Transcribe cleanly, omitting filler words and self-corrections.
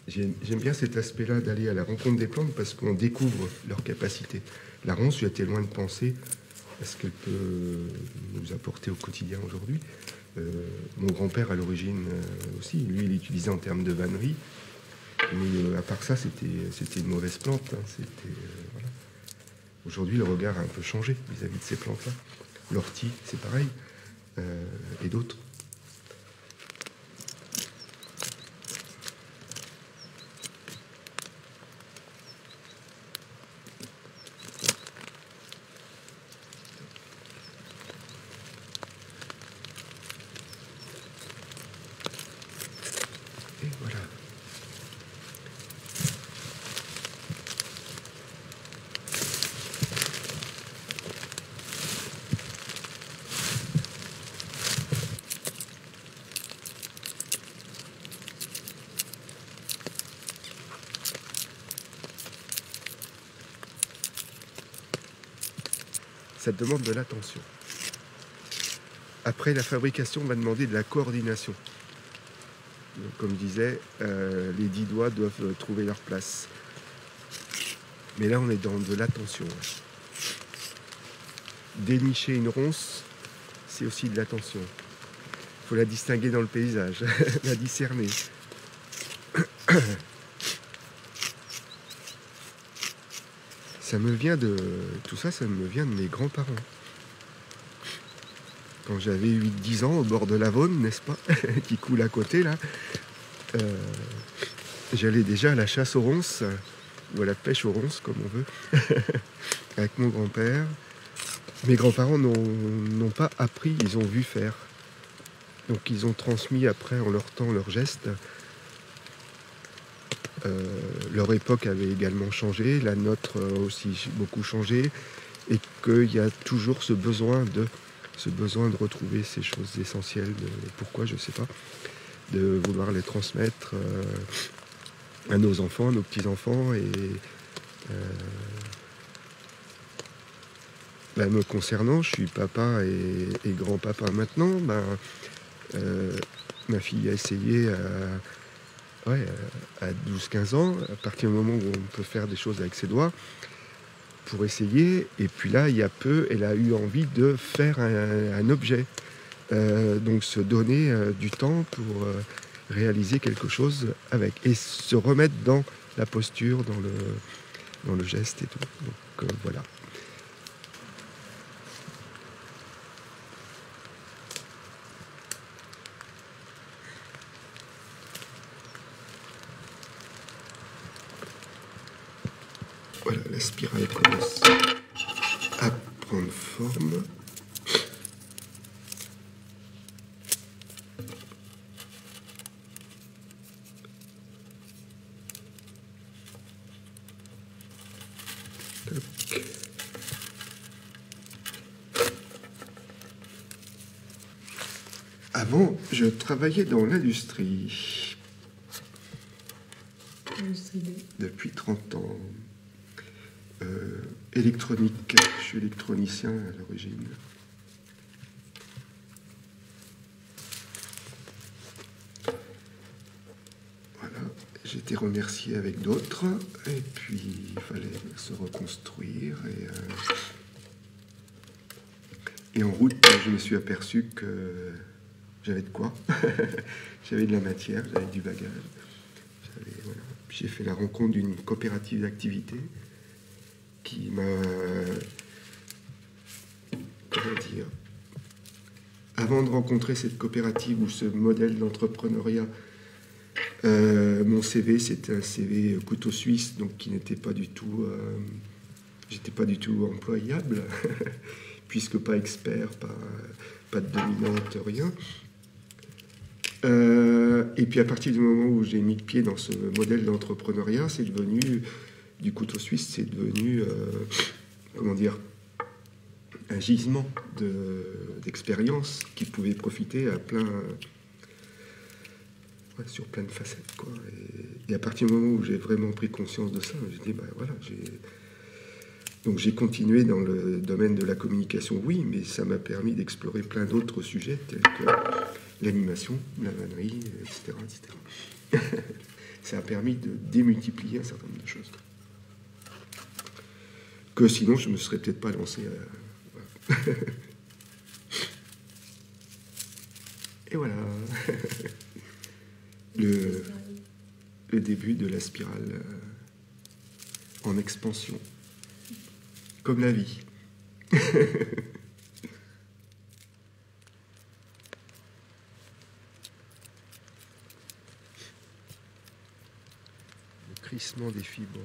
J'aime bien cet aspect-là d'aller à la rencontre des plantes parce qu'on découvre leur capacité. La ronce, j'ai été loin de penser à ce qu'elle peut nous apporter au quotidien aujourd'hui. Mon grand-père, à l'origine aussi, lui, il l'utilisait en termes de vannerie. Mais à part ça, c'était une mauvaise plante. Hein. Voilà. Aujourd'hui, le regard a un peu changé vis-à-vis de ces plantes-là. L'ortie, c'est pareil. Et d'autres. Et voilà. Ça demande de l'attention. Après, la fabrication va demander de la coordination. Donc, comme je disais, les 10 doigts doivent trouver leur place. Mais là, on est dans de l'attention. Dénicher une ronce, c'est aussi de l'attention. Il faut la distinguer dans le paysage, la discerner. Tout ça, ça me vient de mes grands-parents. Quand j'avais 8-10 ans, au bord de la Vaune, n'est-ce pas, qui coule à côté, là, j'allais déjà à la chasse aux ronces, ou à la pêche aux ronces, comme on veut, avec mon grand-père. Mes grands-parents n'ont pas appris, ils ont vu faire. Donc ils ont transmis après, en leur temps, leurs gestes. Leur époque avait également changé, la nôtre a aussi beaucoup changé, et qu'il y a toujours ce besoin de retrouver ces choses essentielles. Pourquoi, je ne sais pas. De vouloir les transmettre à nos enfants, à nos petits-enfants. Et me concernant, je suis papa et grand-papa maintenant. Ma fille a essayé à 12-15 ans, à partir du moment où on peut faire des choses avec ses doigts, pour essayer. Et puis là, il y a peu, elle a eu envie de faire un objet. Donc se donner du temps pour réaliser quelque chose avec. Et se remettre dans la posture, dans le geste et tout. Donc voilà. Voilà, la spirale commence à prendre forme. Avant, je travaillais dans l'industrie. Depuis 30 ans. Électronique, je suis électronicien à l'origine. Voilà, j'ai été remercié avec d'autres, et puis il fallait se reconstruire. Et en route, je me suis aperçu que j'avais de quoi. J'avais de la matière, j'avais du bagage. Voilà. Puis j'ai fait la rencontre d'une coopérative d'activité qui m'a, comment dire, avant de rencontrer cette coopérative ou ce modèle d'entrepreneuriat, mon CV, c'était un CV couteau suisse, donc qui n'était pas du tout, j'étais pas du tout employable, puisque pas expert, pas de dominante, rien. Et puis à partir du moment où j'ai mis le pied dans ce modèle d'entrepreneuriat, c'est devenu, du couteau suisse, c'est devenu, comment dire, un gisement d'expérience qui pouvait profiter à sur plein de facettes, quoi. Et à partir du moment où j'ai vraiment pris conscience de ça, j'ai dit, voilà, donc j'ai continué dans le domaine de la communication, oui, mais ça m'a permis d'explorer plein d'autres sujets, tels que l'animation, la vannerie, etc. etc. permis de démultiplier un certain nombre de choses. Que sinon, je ne me serais peut-être pas lancé à... Voilà. Et voilà. Le début de la spirale en expansion. Comme la vie. Le crissement des fibres.